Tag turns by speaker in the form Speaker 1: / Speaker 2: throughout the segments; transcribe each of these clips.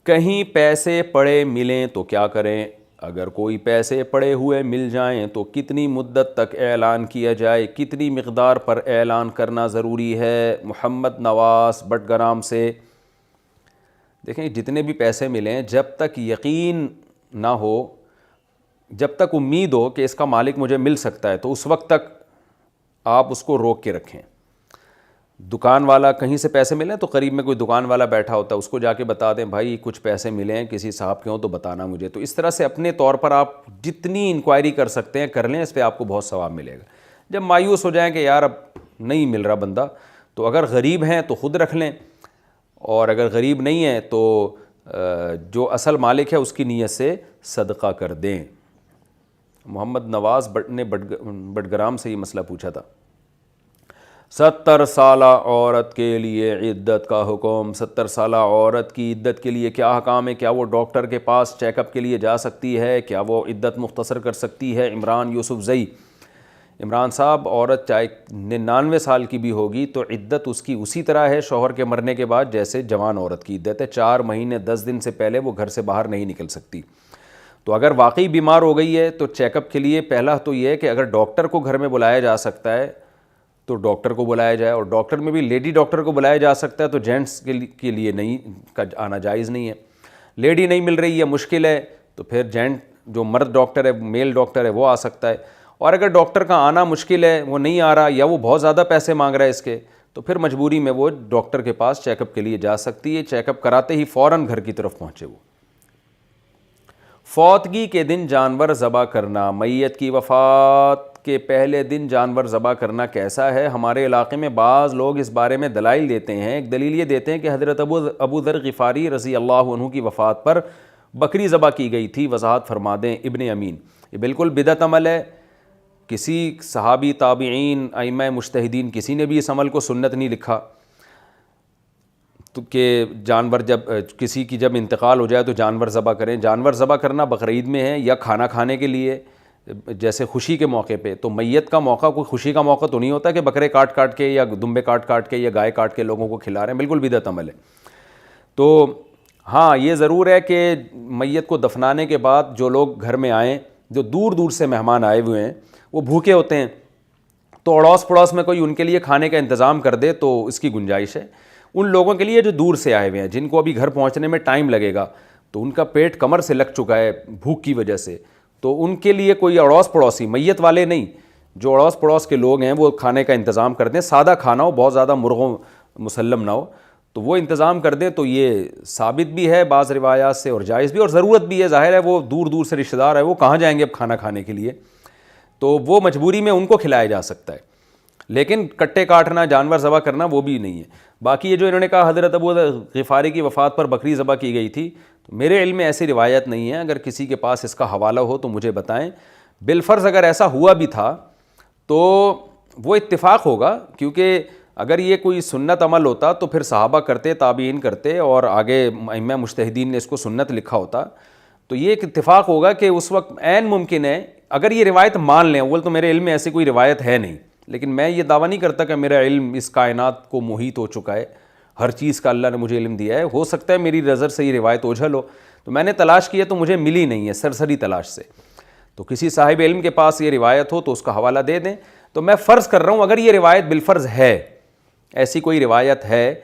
Speaker 1: کہیں پیسے پڑے ملیں تو کیا کریں؟ اگر کوئی پیسے پڑے ہوئے مل جائیں تو کتنی مدت تک اعلان کیا جائے؟ کتنی مقدار پر اعلان کرنا ضروری ہے؟ محمد نواز بٹگرام سے۔ دیکھیں جتنے بھی پیسے ملیں، جب تک یقین نہ ہو، جب تک امید ہو کہ اس کا مالک مجھے مل سکتا ہے، تو اس وقت تک آپ اس کو روک کے رکھیں۔ دکان والا کہیں سے پیسے ملیں تو قریب میں کوئی دکان والا بیٹھا ہوتا ہے، اس کو جا کے بتا دیں بھائی کچھ پیسے ملے ہیں کسی صاحب کے ہوں تو بتانا مجھے۔ تو اس طرح سے اپنے طور پر آپ جتنی انکوائری کر سکتے ہیں کر لیں، اس پہ آپ کو بہت ثواب ملے گا۔ جب مایوس ہو جائیں کہ یار اب نہیں مل رہا بندہ، تو اگر غریب ہیں تو خود رکھ لیں، اور اگر غریب نہیں ہے تو جو اصل مالک ہے اس کی نیت سے صدقہ کر دیں۔ محمد نواز نے بٹگرام سے یہ مسئلہ پوچھا تھا۔ 70 سالہ عورت کے لیے عدت کا حکم۔ 70 سالہ عورت کی عدت کے لیے کیا حکام ہے؟ کیا وہ ڈاکٹر کے پاس چیک اپ کے لیے جا سکتی ہے؟ کیا وہ عدت مختصر کر سکتی ہے؟ عمران یوسف زئی: عمران صاحب، عورت چاہے 99 سال کی بھی ہوگی تو عدت اس کی اسی طرح ہے شوہر کے مرنے کے بعد جیسے جوان عورت کی عدت ہے۔ 4 مہینے 10 دن سے پہلے وہ گھر سے باہر نہیں نکل سکتی۔ تو اگر واقعی بیمار ہو گئی ہے تو چیک اپ کے لیے پہلا تو یہ ہے کہ اگر ڈاکٹر کو گھر میں بلایا جا سکتا ہے تو ڈاکٹر کو بلایا جائے، اور ڈاکٹر میں بھی لیڈی ڈاکٹر کو بلایا جا سکتا ہے، تو جینٹس کے لیے نہیں آنا جائز نہیں ہے۔ لیڈی نہیں مل رہی ہے، مشکل ہے، تو پھر جینٹ جو مرد ڈاکٹر ہے، میل ڈاکٹر ہے، وہ آ سکتا ہے۔ اور اگر ڈاکٹر کا آنا مشکل ہے، وہ نہیں آ رہا، یا وہ بہت زیادہ پیسے مانگ رہا ہے اس کے، تو پھر مجبوری میں وہ ڈاکٹر کے پاس چیک اپ کے لیے جا سکتی ہے۔ چیک اپ کراتے ہی فوراً گھر کی طرف پہنچے وہ۔ فوتگی کے دن جانور ذبح کرنا، میت کی وفات کے پہلے دن جانور ذبح کرنا کیسا ہے؟ ہمارے علاقے میں بعض لوگ اس بارے میں دلائل دیتے ہیں۔ ایک دلیل یہ دیتے ہیں کہ حضرت ابو ذر غفاری رضی اللہ عنہ کی وفات پر بکری ذبح کی گئی تھی، وضاحت فرما دیں ابن امین۔ یہ بالکل بدعت عمل ہے، کسی صحابی، تابعین، ائمہ مجتہدین کسی نے بھی اس عمل کو سنت نہیں لکھا کہ جانور جب کسی کی جب انتقال ہو جائے تو جانور ذبح کریں۔ جانور ذبح کرنا بقرعید میں ہے یا کھانا کھانے کے لیے، جیسے خوشی کے موقع پہ۔ تو میت کا موقع کوئی خوشی کا موقع تو نہیں ہوتا کہ بکرے کاٹ کاٹ کے یا دمبے کاٹ کاٹ کے یا گائے کاٹ کے لوگوں کو کھلا رہے ہیں، بالکل بدعت عمل ہے۔ تو ہاں یہ ضرور ہے کہ میت کو دفنانے کے بعد جو لوگ گھر میں آئیں، جو دور دور سے مہمان آئے ہوئے ہیں، وہ بھوکے ہوتے ہیں، تو اڑوس پڑوس میں کوئی ان کے لیے کھانے کا انتظام کر دے تو اس کی گنجائش ہے۔ ان لوگوں کے لیے جو دور سے آئے ہوئے ہیں، جن کو ابھی گھر پہنچنے میں ٹائم لگے گا، تو ان کا پیٹ کمر سے لگ چکا ہے بھوک کی وجہ سے، تو ان کے لیے کوئی اڑوس پڑوسی، میت والے نہیں، جو اڑوس پڑوس کے لوگ ہیں وہ کھانے کا انتظام کر دیں، سادہ کھانا ہو، بہت زیادہ مرغوں مسلم نہ ہو، تو وہ انتظام کر دیں۔ تو یہ ثابت بھی ہے بعض روایات سے اور جائز بھی، اور ضرورت بھی ہے۔ ظاہر ہے وہ دور دور سے رشتہ دار ہے، وہ کہاں جائیں گے اب کھانا کھانے کے لیے، تو وہ مجبوری میں ان کو کھلایا جا سکتا ہے، لیکن کٹے کاٹنا، جانور ذبح کرنا وہ بھی نہیں ہے۔ باقی یہ جو انہوں نے کہا حضرت ابو غفاری کی وفات پر بکری ذبح کی گئی تھی، تو میرے علم میں ایسی روایت نہیں ہے۔ اگر کسی کے پاس اس کا حوالہ ہو تو مجھے بتائیں۔ بالفرض اگر ایسا ہوا بھی تھا تو وہ اتفاق ہوگا، کیونکہ اگر یہ کوئی سنت عمل ہوتا تو پھر صحابہ کرتے، تابعین کرتے، اور آگے ائمہ مجتہدین نے اس کو سنت لکھا ہوتا، تو یہ ایک اتفاق ہوگا کہ اس وقت عین ممکن ہے اگر یہ روایت مان لیں۔ اول تو میرے علم میں ایسی کوئی روایت ہے نہیں، لیکن میں یہ دعویٰ نہیں کرتا کہ میرا علم اس کائنات کو محیط ہو چکا ہے، ہر چیز کا اللہ نے مجھے علم دیا ہے۔ ہو سکتا ہے میری نظر سے یہ روایت اوجھل ہو، تو میں نے تلاش کیا تو مجھے ملی نہیں ہے، سرسری تلاش سے۔ تو کسی صاحب علم کے پاس یہ روایت ہو تو اس کا حوالہ دے دیں۔ تو میں فرض کر رہا ہوں اگر یہ روایت بالفرض ہے، ایسی کوئی روایت ہے،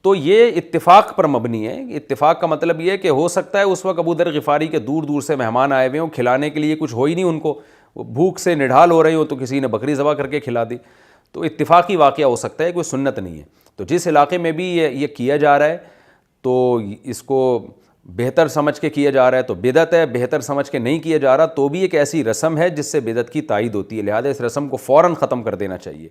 Speaker 1: تو یہ اتفاق پر مبنی ہے۔ اتفاق کا مطلب یہ ہے کہ ہو سکتا ہے اس وقت ابو ذر غفاری کے دور دور سے مہمان آئے ہوئے ہوں، کھلانے کے لیے کچھ ہو ہی نہیں ان کو، وہ بھوک سے نڈھال ہو رہے ہوں، تو کسی نے بکری ذبح کر کے کھلا دی، تو اتفاقی واقعہ ہو سکتا ہے، کوئی سنت نہیں ہے۔ تو جس علاقے میں بھی یہ کیا جا رہا ہے تو اس کو بہتر سمجھ کے کیا جا رہا ہے تو بدعت ہے، بہتر سمجھ کے نہیں کیا جا رہا تو بھی ایک ایسی رسم ہے جس سے بدعت کی تائید ہوتی ہے، لہذا اس رسم کو فوراً ختم کر دینا چاہیے۔